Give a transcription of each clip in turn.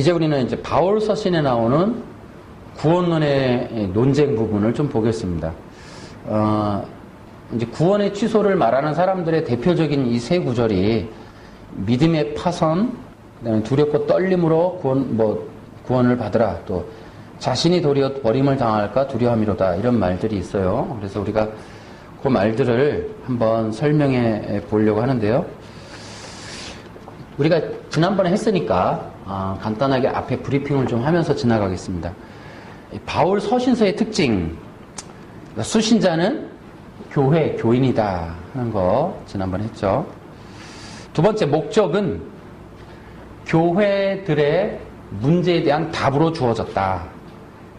이제 우리는 이제 바울 서신에 나오는 구원론의 논쟁 부분을 좀 보겠습니다. 이제 구원의 취소를 말하는 사람들의 대표적인 이 세 구절이 믿음의 파선, 그다음에 두렵고 떨림으로 구원을 받으라, 또 자신이 도리어 버림을 당할까 두려움이로다, 이런 말들이 있어요. 그래서 우리가 그 말들을 한번 설명해 보려고 하는데요. 우리가 지난번에 했으니까 간단하게 앞에 브리핑을 좀 하면서 지나가겠습니다. 바울 서신서의 특징, 수신자는 교회, 교인이다 하는 거 지난번에 했죠. 두 번째 목적은 교회들의 문제에 대한 답으로 주어졌다.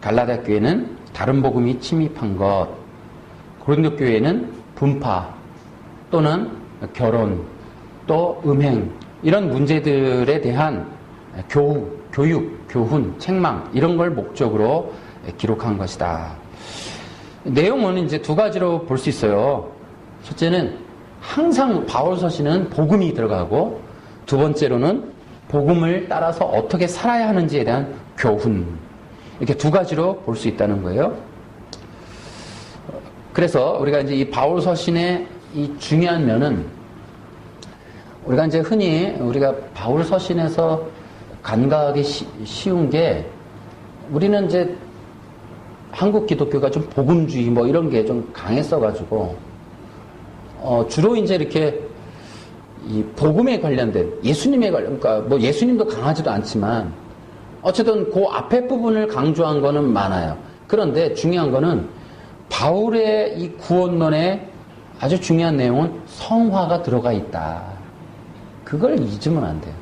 갈라디아 교회는 다른 복음이 침입한 것, 고린도 교회는 분파 또는 결혼 또 음행, 이런 문제들에 대한 교육, 교훈, 책망, 이런 걸 목적으로 기록한 것이다. 내용은 이제 두 가지로 볼 수 있어요. 첫째는 항상 바울 서신은 복음이 들어가고, 두 번째로는 복음을 따라서 어떻게 살아야 하는지에 대한 교훈, 이렇게 두 가지로 볼 수 있다는 거예요. 그래서 우리가 이제 이 바울 서신의 이 중요한 면은, 우리가 이제 흔히 우리가 바울 서신에서 간과하기 쉬운 게, 우리는 이제 한국 기독교가 좀 복음주의 이런 게 좀 강했어가지고, 주로 이제 이렇게 이 복음에 관련된, 예수님에 관련, 그러니까 예수님도 강하지도 않지만, 어쨌든 그 앞에 부분을 강조한 거는 많아요. 그런데 중요한 거는 바울의 이 구원론에 아주 중요한 내용은 성화가 들어가 있다. 그걸 잊으면 안 돼요.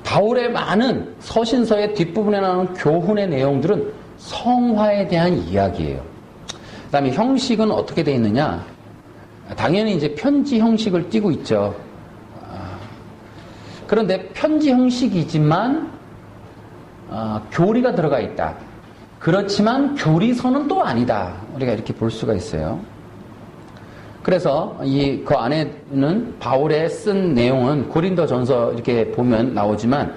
바울의 많은 서신서의 뒷부분에 나오는 교훈의 내용들은 성화에 대한 이야기예요. 그 다음에 형식은 어떻게 되어 있느냐? 당연히 이제 편지 형식을 띠고 있죠. 그런데 편지 형식이지만 교리가 들어가 있다. 그렇지만 교리서는 또 아니다. 우리가 이렇게 볼 수가 있어요. 그래서 그 안에는 바울의 쓴 내용은 고린도전서 이렇게 보면 나오지만,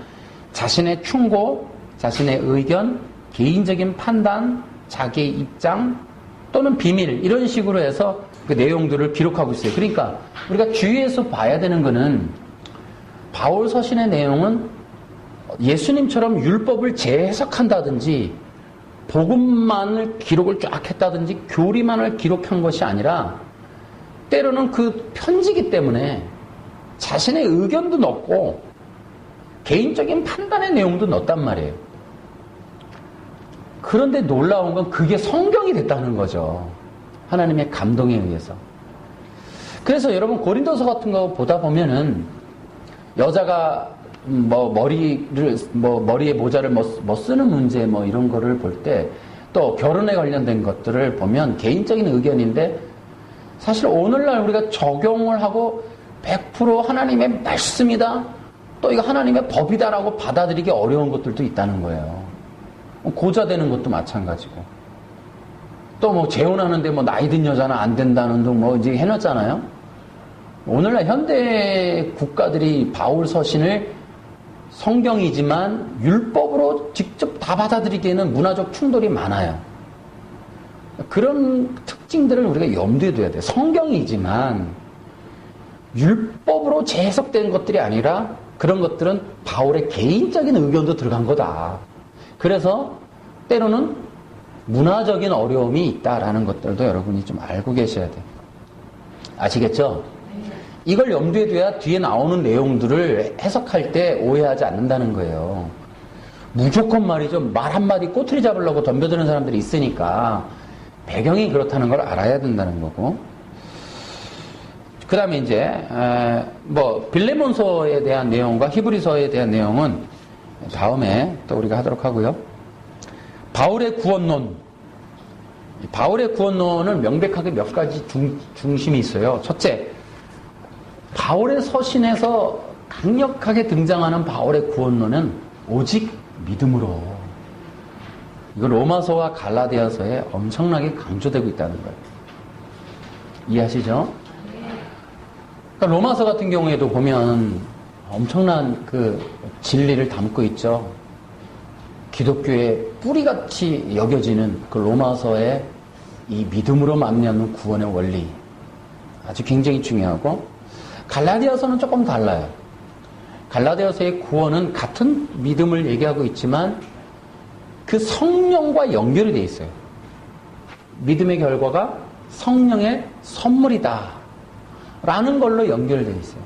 자신의 충고, 자신의 의견, 개인적인 판단, 자기의 입장 또는 비밀, 이런 식으로 해서 그 내용들을 기록하고 있어요. 그러니까 우리가 주의해서 봐야 되는 거는, 바울 서신의 내용은 예수님처럼 율법을 재해석한다든지 복음만을 기록을 쫙 했다든지 교리만을 기록한 것이 아니라, 때로는 그 편지기 때문에 자신의 의견도 넣고 개인적인 판단의 내용도 넣었단 말이에요. 그런데 놀라운 건 그게 성경이 됐다는 거죠. 하나님의 감동에 의해서. 그래서 여러분 고린도서 같은 거 보다 보면은 여자가 머리에 모자를 쓰는 문제 이런 거를 볼 때, 또 결혼에 관련된 것들을 보면 개인적인 의견인데, 사실 오늘날 우리가 적용을 하고 100% 하나님의 말씀이다, 또 이거 하나님의 법이다라고 받아들이기 어려운 것들도 있다는 거예요. 고자되는 것도 마찬가지고, 또 재혼하는데 나이 든 여자는 안 된다는 등 이제 해놨잖아요. 오늘날 현대 국가들이 바울 서신을 성경이지만 율법으로 직접 다 받아들이기에는 문화적 충돌이 많아요. 그런 특징들을 우리가 염두에 둬야 돼요. 성경이지만 율법으로 재해석된 것들이 아니라, 그런 것들은 바울의 개인적인 의견도 들어간 거다. 그래서 때로는 문화적인 어려움이 있다라는 것들도 여러분이 좀 알고 계셔야 돼요. 아시겠죠? 이걸 염두에 둬야 뒤에 나오는 내용들을 해석할 때 오해하지 않는다는 거예요. 무조건 말이죠. 말 한마디 꼬투리 잡으려고 덤벼드는 사람들이 있으니까 배경이 그렇다는 걸 알아야 된다는 거고. 그 다음에 이제 빌레몬서에 대한 내용과 히브리서에 대한 내용은 다음에 또 우리가 하도록 하고요. 바울의 구원론. 바울의 구원론은 명백하게 몇 가지 중심이 있어요. 첫째, 바울의 서신에서 강력하게 등장하는 바울의 구원론은 오직 믿음으로. 이거 로마서와 갈라디아서에 엄청나게 강조되고 있다는 거예요. 이해하시죠? 그러니까 로마서 같은 경우에도 보면 엄청난 그 진리를 담고 있죠. 기독교의 뿌리같이 여겨지는 그 로마서의 이 믿음으로 말미암는 구원의 원리 아주 굉장히 중요하고, 갈라디아서는 조금 달라요. 갈라디아서의 구원은 같은 믿음을 얘기하고 있지만 그 성령과 연결이 되어 있어요. 믿음의 결과가 성령의 선물이다 라는 걸로 연결되어 있어요.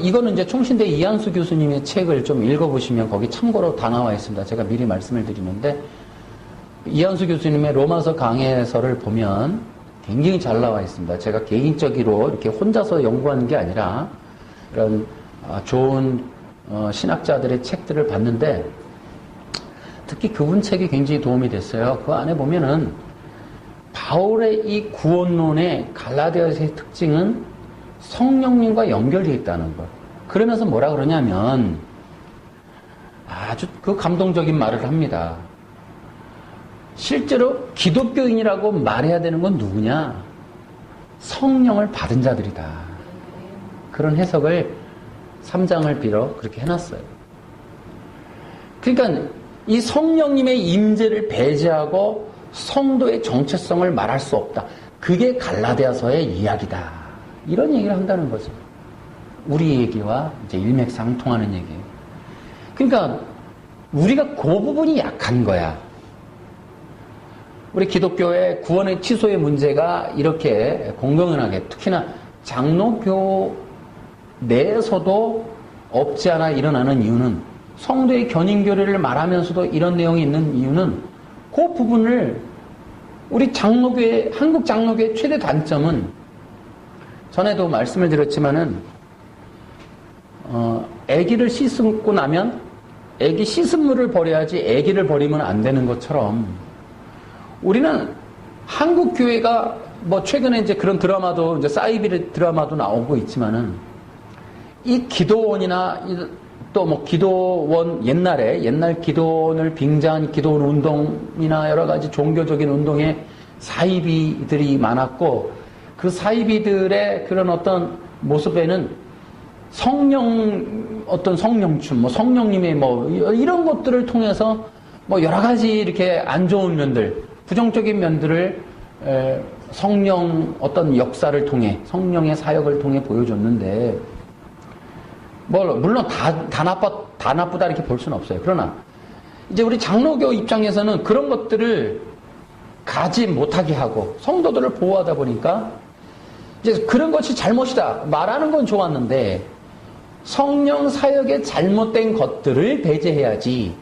이거는 이제 총신대 이한수 교수님의 책을 좀 읽어보시면 거기 참고로 다 나와 있습니다. 제가 미리 말씀을 드리는데, 이한수 교수님의 로마서 강해서를 보면 굉장히 잘 나와 있습니다. 제가 개인적으로 이렇게 혼자서 연구하는 게 아니라 이런 좋은 신학자들의 책들을 봤는데, 특히 그분 책이 굉장히 도움이 됐어요. 그 안에 보면은 바울의 이 구원론의 갈라디아서의 특징은 성령님과 연결되어 있다는 것. 그러면서 뭐라 그러냐면 아주 그 감동적인 말을 합니다. 실제로 기독교인이라고 말해야 되는 건 누구냐? 성령을 받은 자들이다. 그런 해석을 3장을 빌어 그렇게 해놨어요. 그러니까 이 성령님의 임재를 배제하고 성도의 정체성을 말할 수 없다. 그게 갈라디아서의 이야기다. 이런 얘기를 한다는 거죠. 우리 얘기와 이제 일맥상통하는 얘기예요. 그러니까 우리가 그 부분이 약한 거야. 우리 기독교의 구원의 취소의 문제가 이렇게 공공연하게, 특히나 장로교 내에서도 없지 않아 일어나는 이유는, 성도의 견인교례를 말하면서도 이런 내용이 있는 이유는, 그 부분을 우리 장로교의, 한국 장로교의 최대 단점은, 전에도 말씀을 드렸지만은 아기를 씻고 나면 아기 씻은 물을 버려야지 아기를 버리면 안 되는 것처럼, 우리는 한국 교회가 뭐 최근에 이제 그런 드라마도, 이제 사이비 드라마도 나오고 있지만은, 이 기도원이나 또 뭐 기도원, 옛날 기도원을 빙자한 기도원 운동이나 여러 가지 종교적인 운동에 사이비들이 많았고, 그 사이비들의 그런 어떤 모습에는 어떤 성령춤, 뭐 성령님의 뭐 이런 것들을 통해서 뭐 여러 가지 이렇게 안 좋은 면들, 부정적인 면들을 성령 어떤 역사를 통해, 성령의 사역을 통해 보여줬는데, 물론 다 나쁘다 이렇게 볼 수는 없어요. 그러나 이제 우리 장로교 입장에서는 그런 것들을 가지 못하게 하고 성도들을 보호하다 보니까 이제 그런 것이 잘못이다 말하는 건 좋았는데, 성령 사역의 잘못된 것들을 배제해야지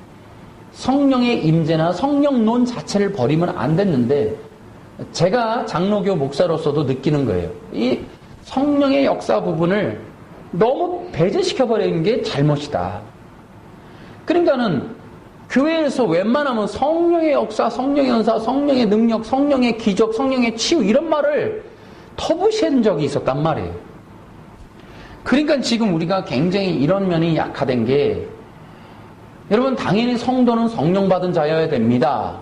성령의 임재나 성령론 자체를 버리면 안 됐는데, 제가 장로교 목사로서도 느끼는 거예요. 이 성령의 역사 부분을 너무 배제시켜버리는 게 잘못이다. 그러니까는 교회에서 웬만하면 성령의 역사, 성령의 연사, 성령의 능력, 성령의 기적, 성령의 치유 이런 말을 터부시한 적이 있었단 말이에요. 그러니까 지금 우리가 굉장히 이런 면이 약화된 게, 여러분 당연히 성도는 성령 받은 자여야 됩니다.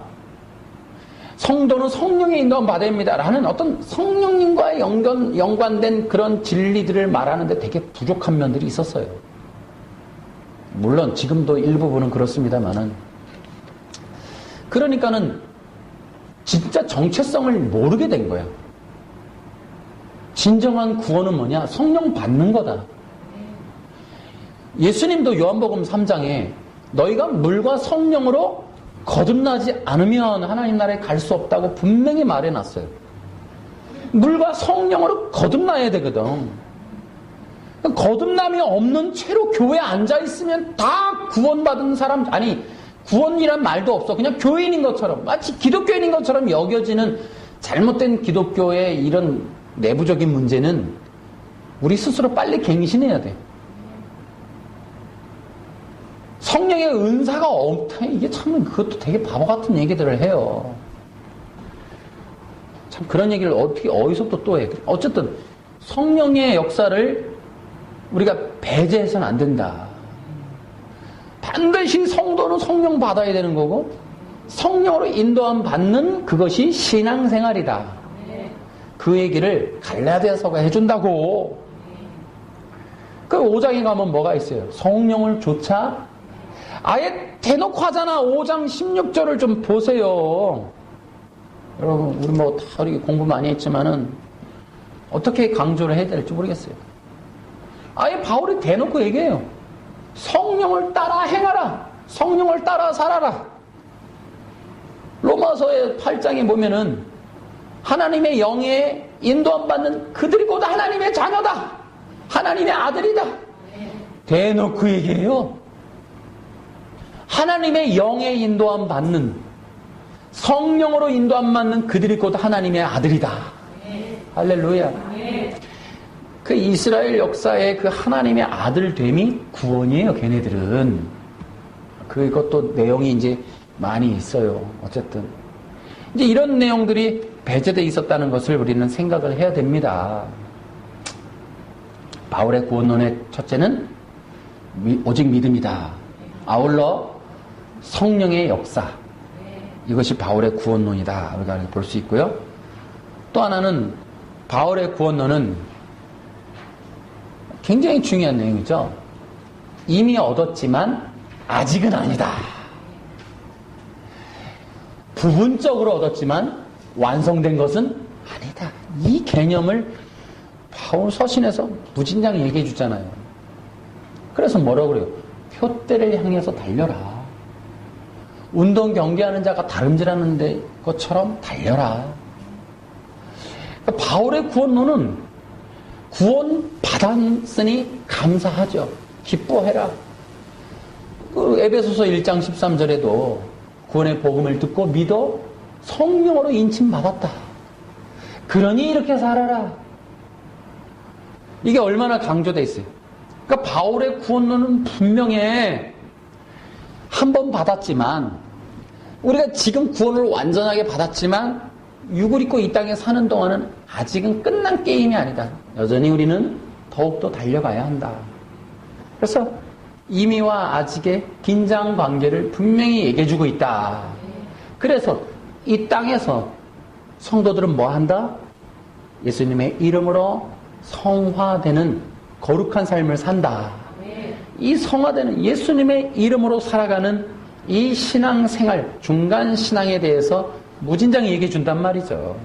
성도는 성령의 인도함 받아야 됩니다. 라는 어떤 성령님과 연관된 그런 진리들을 말하는데 되게 부족한 면들이 있었어요. 물론 지금도 일부분은 그렇습니다만은, 그러니까는 진짜 정체성을 모르게 된 거예요. 진정한 구원은 뭐냐? 성령 받는 거다. 예수님도 요한복음 3장에 너희가 물과 성령으로 거듭나지 않으면 하나님 나라에 갈 수 없다고 분명히 말해놨어요. 물과 성령으로 거듭나야 되거든. 거듭남이 없는 채로 교회에 앉아있으면 다 구원받은 사람, 아니 구원이란 말도 없어. 그냥 교인인 것처럼, 마치 기독교인인 것처럼 여겨지는 잘못된 기독교의 이런 내부적인 문제는 우리 스스로 빨리 갱신해야 돼. 성령의 은사가 없다. 이게 참 그것도 되게 바보 같은 얘기들을 해요. 참 그런 얘기를 어디서부터 또 해. 어쨌든 성령의 역사를 우리가 배제해서는 안 된다. 반드시 성도는 성령 받아야 되는 거고, 성령으로 인도함 받는 그것이 신앙생활이다. 그 얘기를 갈라디아서가 해준다고. 그 5장에 가면 뭐가 있어요? 성령을 조차 아예 대놓고 하잖아. 5장 16절을 좀 보세요. 여러분, 우리 뭐 다 우리 공부 많이 했지만은 어떻게 강조를 해야 될지 모르겠어요. 아예 바울이 대놓고 얘기해요. 성령을 따라 행하라. 성령을 따라 살아라. 로마서의 8장에 보면은 하나님의 영에 인도함 받는 그들이 곧 하나님의 자녀다. 하나님의 아들이다. 대놓고 얘기해요. 하나님의 영에 인도함 받는, 성령으로 인도함 받는 그들이 곧 하나님의 아들이다. 할렐루야. 그 이스라엘 역사의 그 하나님의 아들됨이 구원이에요, 걔네들은. 그것도 내용이 이제 많이 있어요. 어쨌든. 이제 이런 내용들이 배제되어 있었다는 것을 우리는 생각을 해야 됩니다. 바울의 구원론의 첫째는 오직 믿음이다. 아울러 성령의 역사. 이것이 바울의 구원론이다. 우리가 볼 수 있고요. 또 하나는 바울의 구원론은 굉장히 중요한 내용이죠. 이미 얻었지만 아직은 아니다. 부분적으로 얻었지만 완성된 것은 아니다. 이 개념을 바울 서신에서 무진장 얘기해 주잖아요. 그래서 뭐라고 그래요? 표대를 향해서 달려라. 운동 경기하는 자가 다름질하는 것처럼 달려라. 그러니까 바울의 구원론은 구원 받았으니 감사하죠. 기뻐해라. 그 에베소서 1장 13절에도 구원의 복음을 듣고 믿어 성령으로 인침받았다. 그러니 이렇게 살아라. 이게 얼마나 강조되어 있어요. 그러니까 바울의 구원론은 분명해. 한 번 받았지만, 우리가 지금 구원을 완전하게 받았지만 육을 입고 이 땅에 사는 동안은 아직은 끝난 게임이 아니다. 여전히 우리는 더욱더 달려가야 한다. 그래서 이미와 아직의 긴장 관계를 분명히 얘기해주고 있다. 그래서 이 땅에서 성도들은 뭐 한다? 예수님의 이름으로 성화되는 거룩한 삶을 산다. 이 성화되는 예수님의 이름으로 살아가는 이 신앙생활, 중간 신앙에 대해서 무진장히 얘기해 준단 말이죠.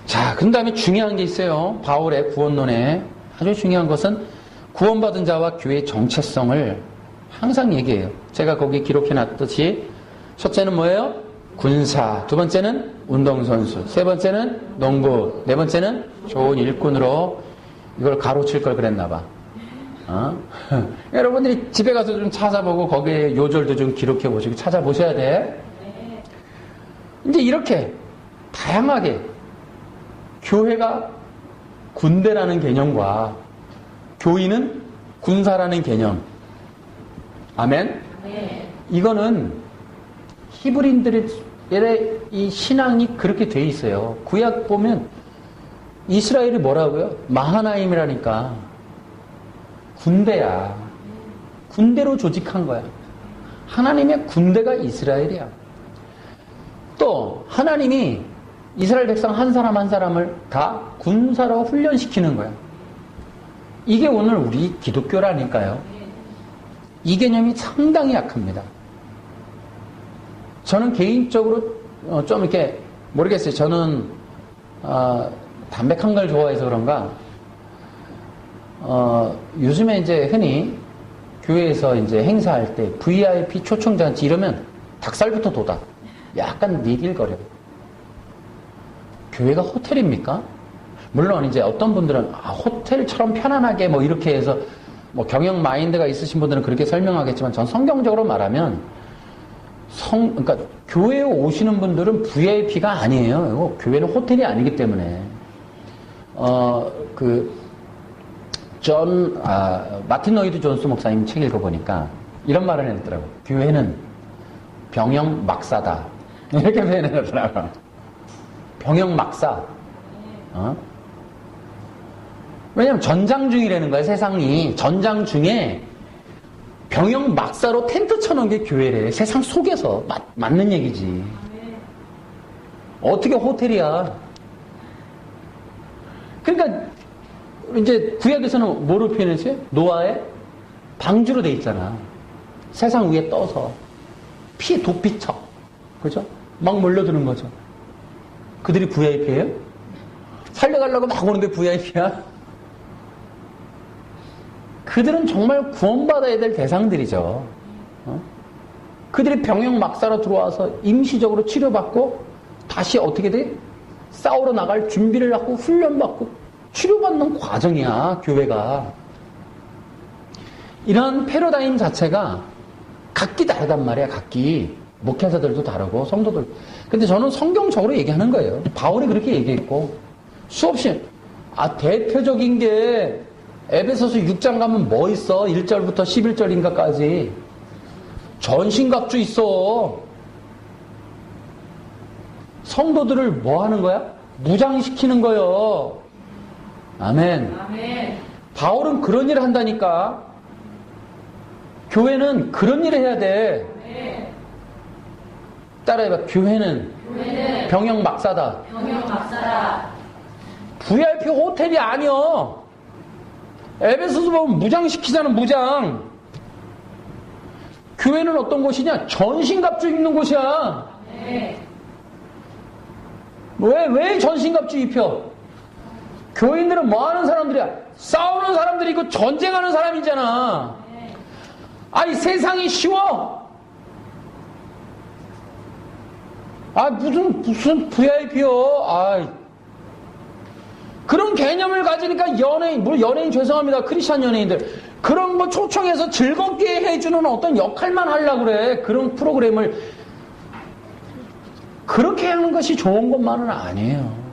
자, 그 다음에 중요한 게 있어요. 바울의 구원론에 아주 중요한 것은 구원받은 자와 교회의 정체성을 항상 얘기해요. 제가 거기 기록해 놨듯이 첫째는 뭐예요? 군사, 두 번째는 운동선수, 세 번째는 농부, 네 번째는 좋은 일꾼으로. 이걸 가로칠 걸 그랬나 봐. 여러분들이 집에 가서 좀 찾아보고 거기에 요절도 좀 기록해 보시고 찾아보셔야 돼. 이제 이렇게 다양하게 교회가 군대라는 개념과 교인은 군사라는 개념. 아멘? 이거는 히브리인들의 이 신앙이 그렇게 돼 있어요. 구약 보면 이스라엘이 뭐라고요? 마하나임이라니까. 군대야. 군대로 조직한 거야. 하나님의 군대가 이스라엘이야. 또 하나님이 이스라엘 백성 한 사람 한 사람을 다 군사로 훈련시키는 거야. 이게 오늘 우리 기독교라니까요. 이 개념이 상당히 약합니다. 저는 개인적으로 좀 이렇게 모르겠어요. 저는 담백한 걸 좋아해서 그런가 요즘에 이제 흔히 교회에서 이제 행사할 때 VIP 초청잔치 이러면 닭살부터 돋아. 약간 니길거려. 교회가 호텔입니까? 물론 이제 어떤 분들은 호텔처럼 편안하게 뭐 이렇게 해서 뭐 경영 마인드가 있으신 분들은 그렇게 설명하겠지만 전 성경적으로 말하면 그러니까 교회에 오시는 분들은 VIP가 아니에요. 교회는 호텔이 아니기 때문에 마틴 로이드 존스 목사님 책 읽어보니까 이런 말을 해놨더라고. 교회는 병영 막사다. 이렇게 표현해놨더라고. 병영 막사. 왜냐면 전장 중이라는 거야, 세상이. 전장 중에 병영 막사로 텐트 쳐놓은 게 교회래. 세상 속에서. 맞는 얘기지. 어떻게 호텔이야. 그러니까 이제 구약에서는 뭐로 표현했어요? 노아의 방주로 돼 있잖아. 세상 위에 떠서 피 도피처, 그죠? 막 몰려드는 거죠. 그들이 VIP예요? 살려가려고 막 오는데 VIP야? 그들은 정말 구원받아야 될 대상들이죠. 그들이 병영 막사로 들어와서 임시적으로 치료받고 다시 어떻게 돼? 싸우러 나갈 준비를 하고 훈련받고 치료받는 과정이야, 교회가. 이런 패러다임 자체가 각기 다르단 말이야, 각기. 목회자들도 다르고 성도들. 근데 저는 성경적으로 얘기하는 거예요. 바울이 그렇게 얘기했고 수없이 대표적인 게 에베소서 6장 가면 뭐 있어? 1절부터 11절인가까지 전신갑주 있어. 성도들을 뭐 하는 거야? 무장시키는 거요. 아멘. 아멘. 바울은 그런 일을 한다니까. 교회는 그런 일을 해야 돼. 아멘. 따라해봐. 교회는 병영 막사다. 병영 막사다. VIP 호텔이 아니여. 에베소서 보면 무장시키자는 무장. 교회는 어떤 곳이냐? 전신갑주 입는 곳이야. 네. 왜 전신갑주 입혀? 교인들은 뭐 하는 사람들이야? 싸우는 사람들이고 전쟁하는 사람이잖아. 네. 아니, 세상이 쉬워? 무슨 VIP요? 그런 개념을 가지니까 물론 연예인 죄송합니다. 크리스찬 연예인들. 그런 거 초청해서 즐겁게 해주는 어떤 역할만 하려고 그래. 그런 프로그램을. 그렇게 하는 것이 좋은 것만은 아니에요.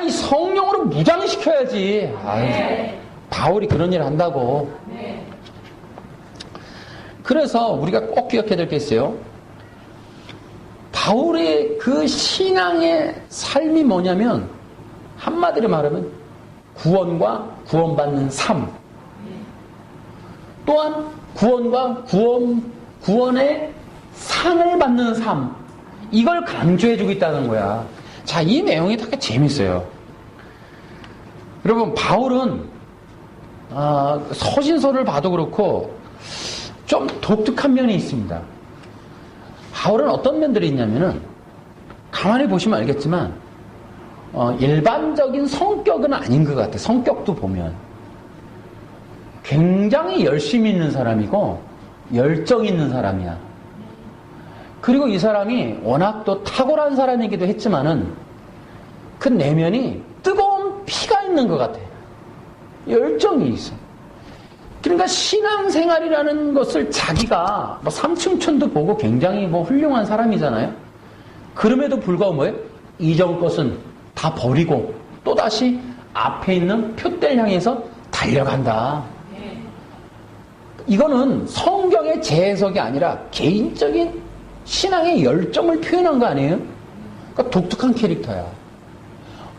성령으로 무장시켜야지. 네. 바울이 그런 일을 한다고. 네. 그래서 우리가 꼭 기억해야 될 게 있어요. 바울의 그 신앙의 삶이 뭐냐면 한마디로 말하면 구원과 구원받는 삶, 또한 구원과 구원의 상을 받는 삶, 이걸 강조해주고 있다는 거야. 자, 이 내용이 되게 재밌어요. 여러분, 바울은 서신서를 봐도 그렇고 좀 독특한 면이 있습니다. 바울은 어떤 면들이 있냐면은 가만히 보시면 알겠지만 일반적인 성격은 아닌 것 같아. 성격도 보면 굉장히 열심히 있는 사람이고 열정 있는 사람이야. 그리고 이 사람이 워낙 또 탁월한 사람이기도 했지만은 그 내면이 뜨거운 피가 있는 것 같아. 열정이 있어. 그러니까 신앙생활이라는 것을 자기가 삼층천도 보고 굉장히 훌륭한 사람이잖아요. 그럼에도 불구하고 뭐예요? 이전 것은 다 버리고 또다시 앞에 있는 표대를 향해서 달려간다. 이거는 성경의 재해석이 아니라 개인적인 신앙의 열정을 표현한 거 아니에요? 그러니까 독특한 캐릭터야.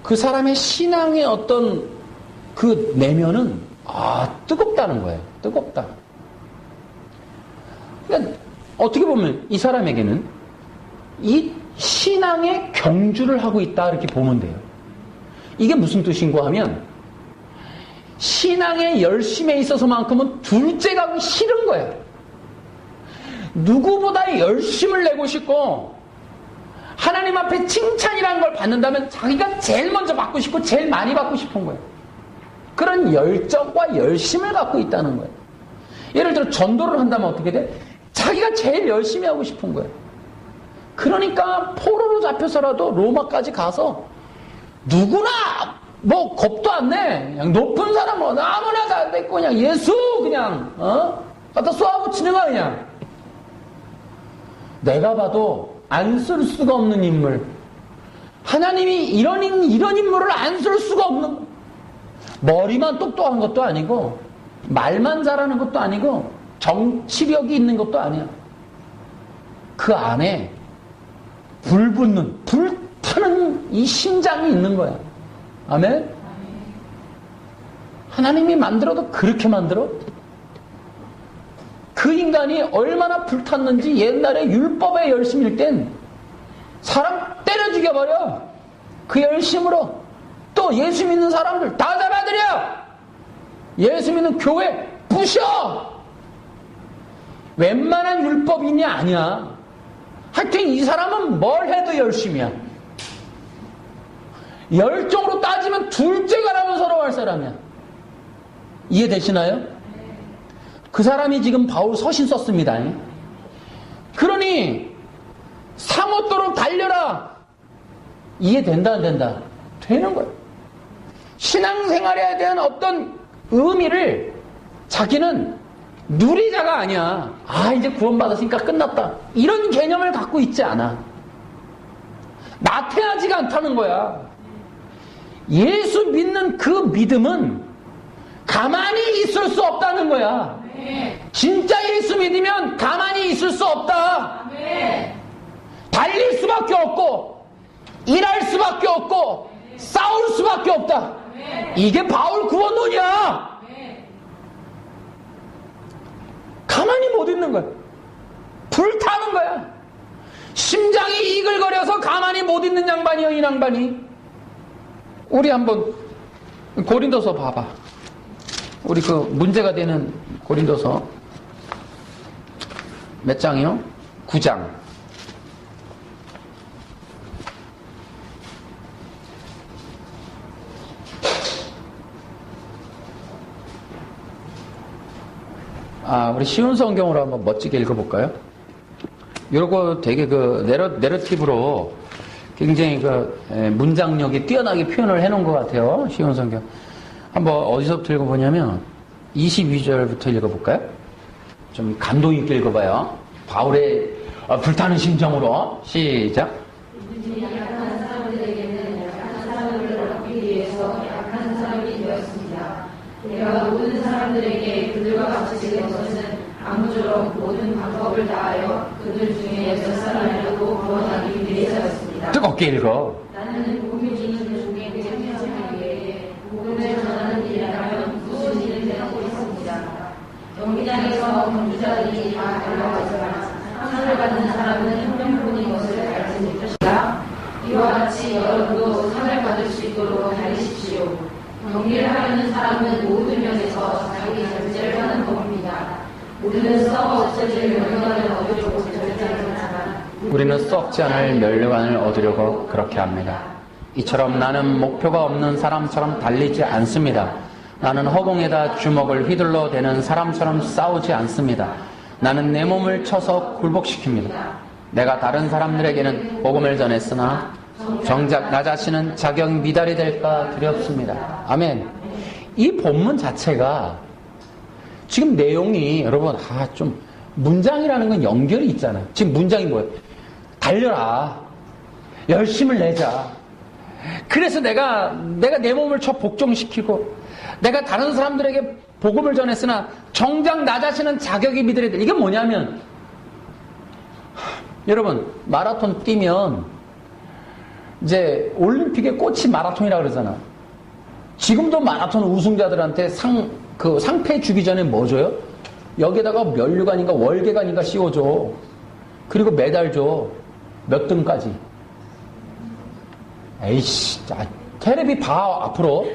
그 사람의 신앙의 어떤 그 내면은 뜨겁다는 거예요. 뜨겁다. 그러니까 어떻게 보면 이 사람에게는 이 신앙의 경주를 하고 있다 이렇게 보면 돼요. 이게 무슨 뜻인가 하면 신앙의 열심에 있어서만큼은 둘째가 싫은 거야. 누구보다 열심을 내고 싶고 하나님 앞에 칭찬이라는 걸 받는다면 자기가 제일 먼저 받고 싶고 제일 많이 받고 싶은 거예요. 그런 열정과 열심을 갖고 있다는 거예요. 예를 들어 전도를 한다면 어떻게 돼? 자기가 제일 열심히 하고 싶은 거예요. 그러니까 포로로 잡혀서라도 로마까지 가서 누구나 겁도 안 내. 그냥 높은 사람은 아무나 다 됐고 그냥 예수 그냥 갖다 쏘아붙이는 거야 그냥. 내가 봐도 안 쓸 수가 없는 인물. 하나님이 이런 인물을 안 쓸 수가 없는. 머리만 똑똑한 것도 아니고 말만 잘하는 것도 아니고 정치력이 있는 것도 아니야. 그 안에 불타는 이 심장이 있는 거야. 아멘? 하나님이 만들어도 그렇게 만들어? 그 인간이 얼마나 불탔는지 옛날에 율법에 열심일 땐 사람 때려 죽여버려. 그 열심으로. 또 예수 믿는 사람들 다 잡아들여! 예수 믿는 교회 부셔! 웬만한 율법이냐? 아니야. 하여튼 이 사람은 뭘 해도 열심이야. 열정으로 따지면 둘째가라면 서러워할 사람이야. 이해되시나요? 그 사람이 지금 바울 서신 썼습니다. 그러니 상어도록 달려라. 이해된다 안 된다? 되는 거예요. 신앙생활에 대한 어떤 의미를 자기는 누리자가 아니야. 아, 이제 구원받았으니까 끝났다. 이런 개념을 갖고 있지 않아. 나태하지가 않다는 거야. 예수 믿는 그 믿음은 가만히 있을 수 없다는 거야. 진짜 예수 믿으면 가만히 있을 수 없다. 달릴 수밖에 없고 일할 수밖에 없고 싸울 수밖에 없다. 이게 바울 구원론이야. 가만히 못 있는 거야. 불타는 거야. 심장이 이글거려서 가만히 못 있는 양반이요, 이 양반이. 우리 한번 고린도서 봐봐. 우리 그 문제가 되는 고린도서 몇 장이요? 9장. 우리 쉬운 성경으로 한번 멋지게 읽어볼까요? 요거 되게 그 내러티브로 굉장히 그 문장력이 뛰어나게 표현을 해놓은 것 같아요. 쉬운 성경. 한번 어디서부터 읽어보냐면 22절부터 읽어볼까요? 좀 감동 있게 읽어봐요. 바울의 불타는 심정으로. 시작. 약한 사람들에게는 약한 사람을 얻기 위해서 약한 사람이 되었습니다. 내가 모든 사람들에게 그들과 같이 된 것은 아무쪼록 모든 방법을 다하여 그들 중에 몇 사람이라도 구원하기 위해서였습니다. 뜨겁게 읽어. 나는 복음이 주는 종에게 참여하기에 복음을 전하는 일이라면 무슨 일을 해놓고 있습니다. 경기장에서 경주자들이 다 달려가지만 상을 받는 사람은 한 명뿐인 것을 알지 못하시라. 이와 같이 여러분도 상을 받을 수 있도록 달리십시오. 경기를 하려는 사람은 모든 면에서 자기 절제를 하는 법입니다. 우리는 썩어 없어질 멸류관을 얻으려고 절제하지만 우리는 썩지 않을 멸류관을 얻으려고 그렇게 합니다. 이처럼 나는 목표가 없는 사람처럼 달리지 않습니다. 나는 허공에다 주먹을 휘둘러 대는 사람처럼 싸우지 않습니다. 나는 내 몸을 쳐서 굴복시킵니다. 내가 다른 사람들에게는 복음을 전했으나 정작 나 자신은 자격 미달이 될까 두렵습니다. 아멘. 이 본문 자체가 지금 내용이 여러분 좀 문장이라는 건 연결이 있잖아요. 지금 문장이 뭐예요? 달려라. 열심을 내자. 그래서 내가 내 몸을 쳐 복종시키고 내가 다른 사람들에게 복음을 전했으나 정작 나 자신은 자격이 미달이 될. 이게 뭐냐면 여러분 마라톤 뛰면 이제 올림픽의 꽃이 마라톤이라고 그러잖아. 지금도 마라톤 우승자들한테 상패 주기 전에 뭐 줘요? 여기에다가 면류관인가 월계관인가 씌워줘. 그리고 메달 줘. 몇 등까지. 에이씨, 테레비 봐, 앞으로.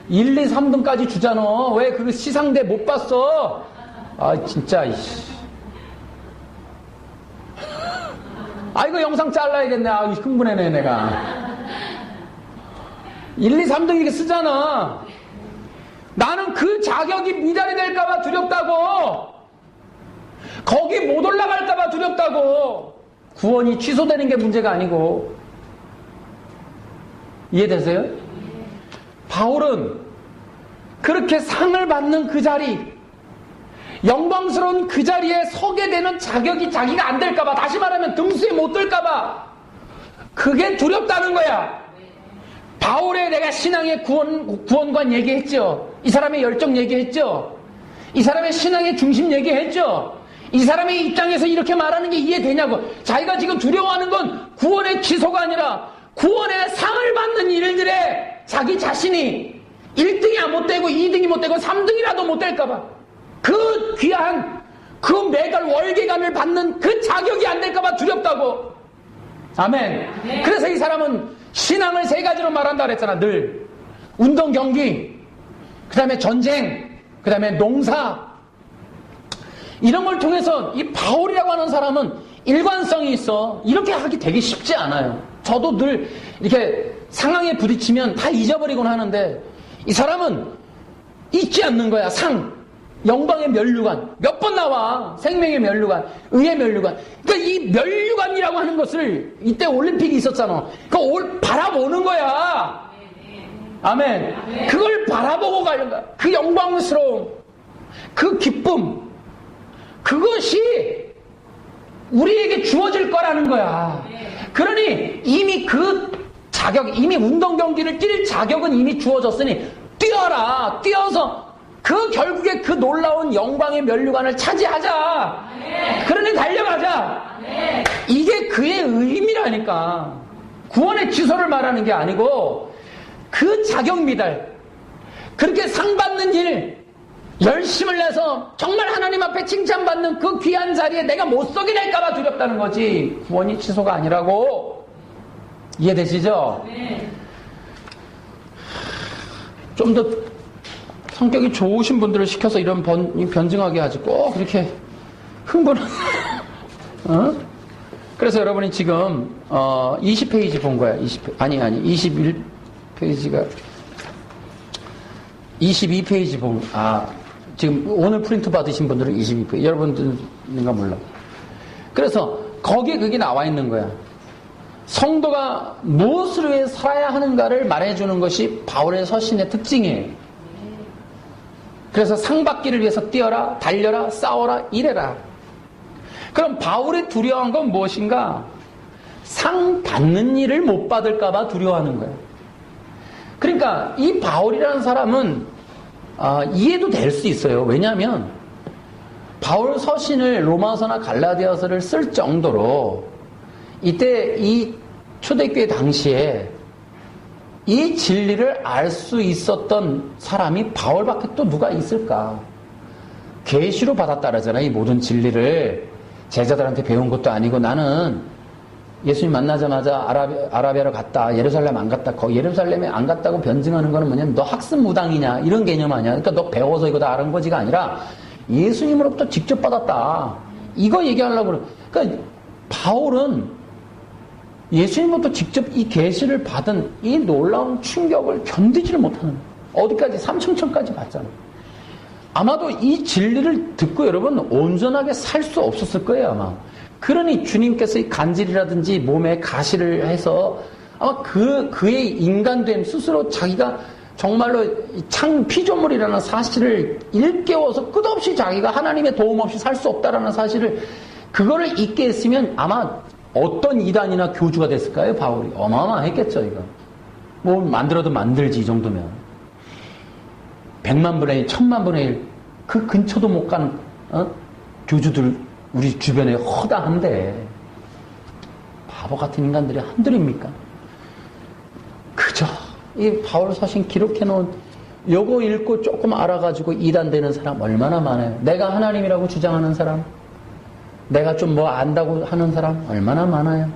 1, 2, 3등까지 주잖아. 왜 그 시상대 못 봤어? 진짜, 이씨. 이거 영상 잘라야겠네. 흥분해네, 내가. 1, 2, 3등 이렇게 쓰잖아. 나는 그 자격이 미달이 될까봐 두렵다고. 거기 못 올라갈까봐 두렵다고. 구원이 취소되는 게 문제가 아니고. 이해되세요? 바울은 그렇게 상을 받는 그 자리, 영광스러운 그 자리에 서게 되는 자격이 자기가 안 될까봐, 다시 말하면 등수에 못 들까봐, 그게 두렵다는 거야. 바울의 내가 신앙의 구원관 얘기했죠. 이 사람의 열정 얘기했죠. 이 사람의 신앙의 중심 얘기했죠. 이 사람의 입장에서 이렇게 말하는 게 이해되냐고. 자기가 지금 두려워하는 건 구원의 취소가 아니라 구원의 상을 받는 일들에 자기 자신이 1등이 못 되고 2등이 못 되고 3등이라도 못 될까봐, 그 귀한 그 메달 월계관을 받는 그 자격이 안 될까봐 두렵다고. 아멘. 그래서 이 사람은 신앙을 세 가지로 말한다 그랬잖아, 늘. 운동, 경기, 그 다음에 전쟁, 그 다음에 농사. 이런 걸 통해서 이 바울이라고 하는 사람은 일관성이 있어. 이렇게 하기 되게 쉽지 않아요. 저도 늘 이렇게 상황에 부딪히면 다 잊어버리곤 하는데 이 사람은 잊지 않는 거야. 영광의 면류관. 몇 번 나와. 생명의 면류관, 의의 면류관. 그러니까 이 면류관이라고 하는 것을 이때 올림픽이 있었잖아. 그걸 바라보는 거야. 아멘. 그걸 바라보고 가는 거야. 그 영광스러움, 그 기쁨, 그것이 우리에게 주어질 거라는 거야. 그러니 이미 그 자격, 이미 운동 경기를 뛸 자격은 이미 주어졌으니 뛰어라. 뛰어서 그 결국에 그 놀라운 영광의 면류관을 차지하자. 그러니 달려가자. 이게 그의 의미라니까. 구원의 취소를 말하는 게 아니고 그 자격 미달, 그렇게 상 받는 일, 열심을 내서 정말 하나님 앞에 칭찬받는 그 귀한 자리에 내가 못 서게 될까봐 두렵다는 거지. 구원이 취소가 아니라고. 이해되시죠? 네. 좀 더 성격이 좋으신 분들을 시켜서 이런 변증하게 하지. 꼭 그렇게 흥분한. 그래서 여러분이 지금 20페이지 본 거야. 21페이지가 22페이지 본. 지금 오늘 프린트 받으신 분들은 22페이지. 여러분들인가 몰라. 그래서 거기에 그게 나와 있는 거야. 성도가 무엇을 위해 살아야 하는가를 말해주는 것이 바울의 서신의 특징이에요. 그래서 상 받기를 위해서 뛰어라, 달려라, 싸워라, 일해라. 그럼 바울이 두려워한 건 무엇인가? 상 받는 일을 못 받을까봐 두려워하는 거예요. 그러니까 이 바울이라는 사람은 이해도 될 수 있어요. 왜냐하면 바울 서신을 로마서나 갈라디아서를 쓸 정도로 이때 이 초대교회 당시에 이 진리를 알 수 있었던 사람이 바울밖에 또 누가 있을까? 계시로 받았다 그러잖아요. 이 모든 진리를 제자들한테 배운 것도 아니고 나는 예수님 만나자마자 아라비아로 갔다. 예루살렘 안 갔다. 거기 예루살렘에 안 갔다고 변증하는 거는 뭐냐면 너 학습 무당이냐 이런 개념 아니야. 그러니까 너 배워서 이거 다 아는 거지가 아니라 예수님으로부터 직접 받았다. 이거 얘기하려고 그래. 그러니까 바울은 예수님부터 직접 이 계시를 받은 이 놀라운 충격을 견디지를 못하는 거예요. 어디까지? 삼천천까지 봤잖아요. 아마도 이 진리를 듣고 여러분 온전하게 살 수 없었을 거예요. 아마. 그러니 주님께서 이 간질이라든지 몸에 가시를 해서 아마 그의 인간됨 스스로 자기가 정말로 피조물이라는 사실을 일깨워서 끝없이 자기가 하나님의 도움 없이 살 수 없다라는 사실을 그거를 잊게 했으면 아마 어떤 이단이나 교주가 됐을까요? 바울이. 어마어마했겠죠, 이거. 뭐 만들어도 만들지, 이 정도면. 100만 분의 1, 1000만 분의 1, 그 근처도 못 간 교주들 우리 주변에 허다한데 바보 같은 인간들이 한둘입니까? 그저 이 바울 서신 기록해놓은 요거 읽고 조금 알아가지고 이단되는 사람 얼마나 많아요. 내가 하나님이라고 주장하는 사람, 내가 좀 뭐 안다고 하는 사람 얼마나 많아요.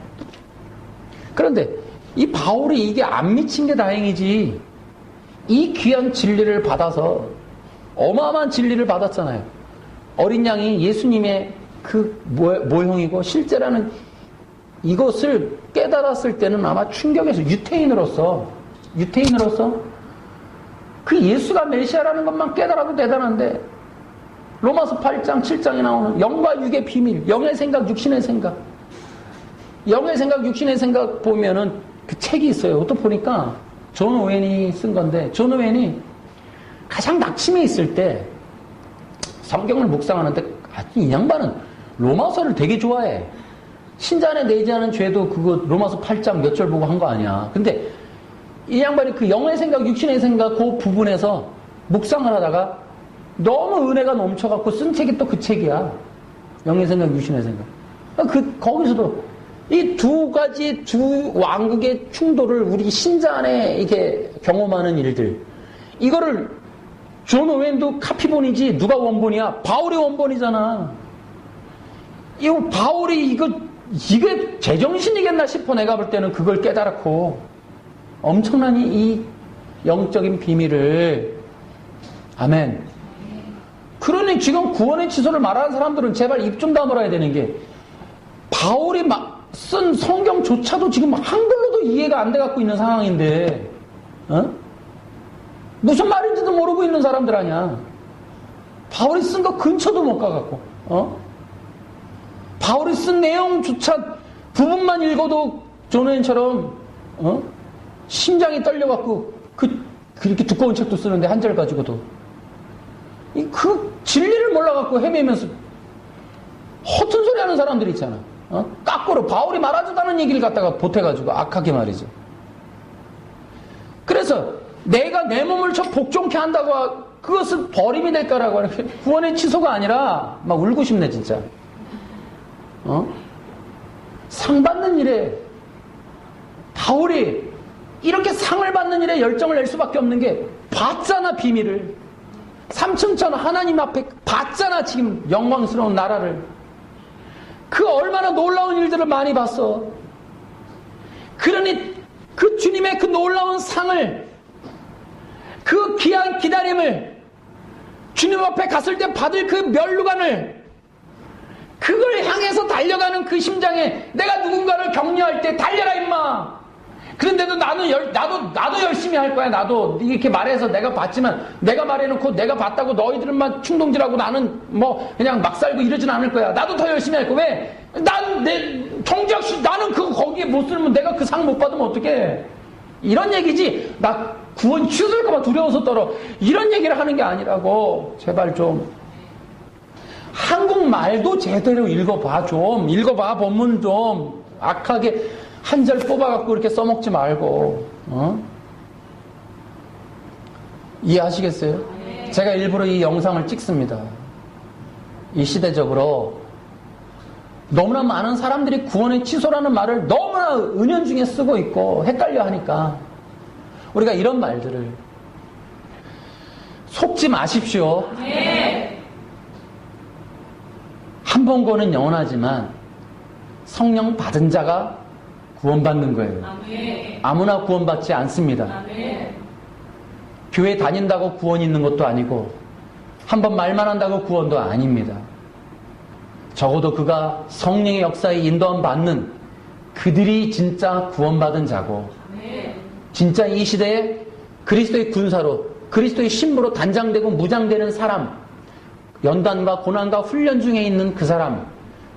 그런데 이 바울이 이게 안 미친 게 다행이지. 이 귀한 진리를 받아서 어마어마한 진리를 받았잖아요. 어린 양이 예수님의 그 모형이고 실제라는 이것을 깨달았을 때는 아마 충격에서 유태인으로서 그 예수가 메시아라는 것만 깨달아도 대단한데 로마서 8장 7장에 나오는 영과 육의 비밀, 영의 생각, 육신의 생각, 영의 생각, 육신의 생각 보면은 그 책이 있어요. 또 보니까 존 오웬이 쓴 건데 존 오웬이 가장 낙심해 있을 때 성경을 묵상하는데 이 양반은 로마서를 되게 좋아해. 신자 안에 내지 않은 죄도 그거 로마서 8장 몇 절 보고 한 거 아니야. 근데 이 양반이 그 영의 생각, 육신의 생각 그 부분에서 묵상을 하다가 너무 은혜가 넘쳐갖고 쓴 책이 또 그 책이야. 영의 생각, 육신의 생각. 거기서도 이 두 가지 두 왕국의 충돌을 우리 신자 안에 이렇게 경험하는 일들. 이거를 존 오웬도 카피본이지 누가 원본이야? 바울이 원본이잖아. 이거 바울이 이게 제정신이겠나 싶어. 내가 볼 때는 그걸 깨달았고 엄청난 이 영적인 비밀을, 아멘. 그러니 지금 구원의 취소를 말하는 사람들은 제발 입 좀 다물어야 되는 게, 바울이 쓴 성경조차도 지금 한글로도 이해가 안 돼 갖고 있는 상황인데, 무슨 말인지도 모르고 있는 사람들 아니야. 바울이 쓴 거 근처도 못 가갖고, 바울이 쓴 내용조차 부분만 읽어도 조노인처럼 심장이 떨려갖고 그렇게 두꺼운 책도 쓰는데 한 절 가지고도 그 진리를 몰라갖고 헤매면서 허튼 소리 하는 사람들이 있잖아. 까꾸로 바울이 말하지도 않은 얘기를 갖다가 보태가지고 악하게 말이죠. 그래서 내가 내 몸을 복종케 한다고 그것은 버림이 될까라고 하는 게 구원의 취소가 아니라 막 울고 싶네 진짜. 상 받는 일에 바울이 이렇게 상을 받는 일에 열정을 낼 수밖에 없는 게 봤잖아 비밀을. 삼층천 하나님 앞에 봤잖아 지금 영광스러운 나라를. 그 얼마나 놀라운 일들을 많이 봤어. 그러니 그 주님의 그 놀라운 상을, 그 귀한 기다림을, 주님 앞에 갔을 때 받을 그 멸류관을, 그걸 향해서 달려가는 그 심장에 내가 누군가를 격려할 때 달려라 임마. 그런데도 나도 열심히 할 거야. 나도 이렇게 말해서 내가 봤지만 내가 말해놓고 내가 봤다고 너희들만 충동질하고 나는 뭐 그냥 막 살고 이러진 않을 거야. 나도 더 열심히 할 거야. 왜? 나는 그거 거기에 못 쓰면 내가 그 상 못 받으면 어떡해. 이런 얘기지. 나 구원 취소할까봐 두려워서 떨어. 이런 얘기를 하는 게 아니라고. 제발 좀. 한국말도 제대로 읽어봐 좀. 읽어봐 본문 좀. 악하게 한 절 뽑아갖고 이렇게 써먹지 말고. 이해하시겠어요? 네. 제가 일부러 이 영상을 찍습니다. 이 시대적으로 너무나 많은 사람들이 구원의 취소라는 말을 너무나 은연중에 쓰고 있고 헷갈려 하니까 우리가 이런 말들을 속지 마십시오. 네. 한 번 구원은 영원하지만 성령 받은 자가 구원받는 거예요. 아멘. 아무나 구원받지 않습니다. 아멘. 교회 다닌다고 구원 있는 것도 아니고 한 번 말만 한다고 구원도 아닙니다. 적어도 그가 성령의 역사에 인도함 받는 그들이 진짜 구원받은 자고, 아멘. 진짜 이 시대에 그리스도의 군사로, 그리스도의 신부로 단장되고 무장되는 사람, 연단과 고난과 훈련 중에 있는 그 사람,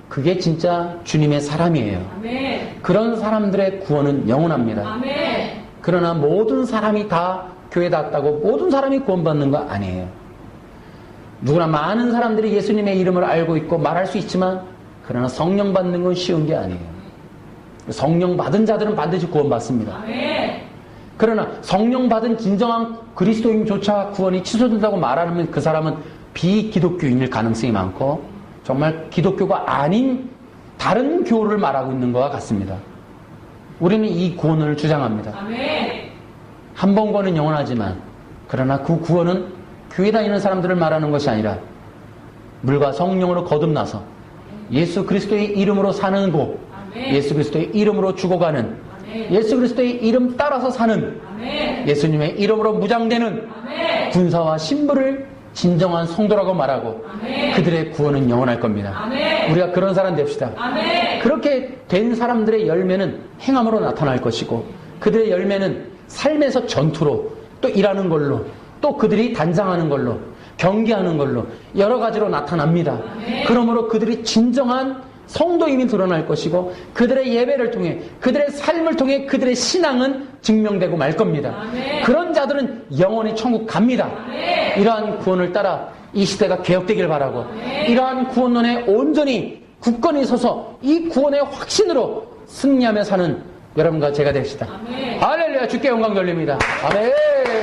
그게 진짜 주님의 사람이에요. 아멘. 그런 사람들의 구원은 영원합니다. 아멘. 그러나 모든 사람이 다 교회에 왔다고 모든 사람이 구원받는 거 아니에요. 누구나 많은 사람들이 예수님의 이름을 알고 있고 말할 수 있지만 그러나 성령 받는 건 쉬운 게 아니에요. 성령 받은 자들은 반드시 구원받습니다. 아멘. 그러나 성령 받은 진정한 그리스도인조차 구원이 취소된다고 말하면 그 사람은 비기독교인일 가능성이 많고 정말 기독교가 아닌 다른 교를 말하고 있는 것과 같습니다. 우리는 이 구원을 주장합니다. 아멘. 한 번 구원은 영원하지만 그러나 그 구원은 교회 다니는 사람들을 말하는 것이 아니라 물과 성령으로 거듭나서 예수 그리스도의 이름으로 사는 곳, 아멘. 예수 그리스도의 이름으로 죽어가는, 아멘. 예수 그리스도의 이름 따라서 사는, 아멘. 예수님의 이름으로 무장되는, 아멘. 군사와 신부를 진정한 성도라고 말하고, 아멘. 그들의 구원은 영원할 겁니다. 아멘. 우리가 그런 사람 됩시다. 아멘. 그렇게 된 사람들의 열매는 행함으로 나타날 것이고 그들의 열매는 삶에서 전투로 또 일하는 걸로 또 그들이 단장하는 걸로 경계하는 걸로 여러 가지로 나타납니다. 아멘. 그러므로 그들이 진정한 성도임이 드러날 것이고 그들의 예배를 통해 그들의 삶을 통해 그들의 신앙은 증명되고 말 겁니다. 아멘. 그런 자들은 영원히 천국 갑니다. 아멘. 이러한 구원을 따라 이 시대가 개혁되길 바라고, 아멘. 이러한 구원론에 온전히 굳건히 서서 이 구원의 확신으로 승리하며 사는 여러분과 제가 됩시다. 아멘. 할렐루야. 주께 영광 돌립니다. 아멘.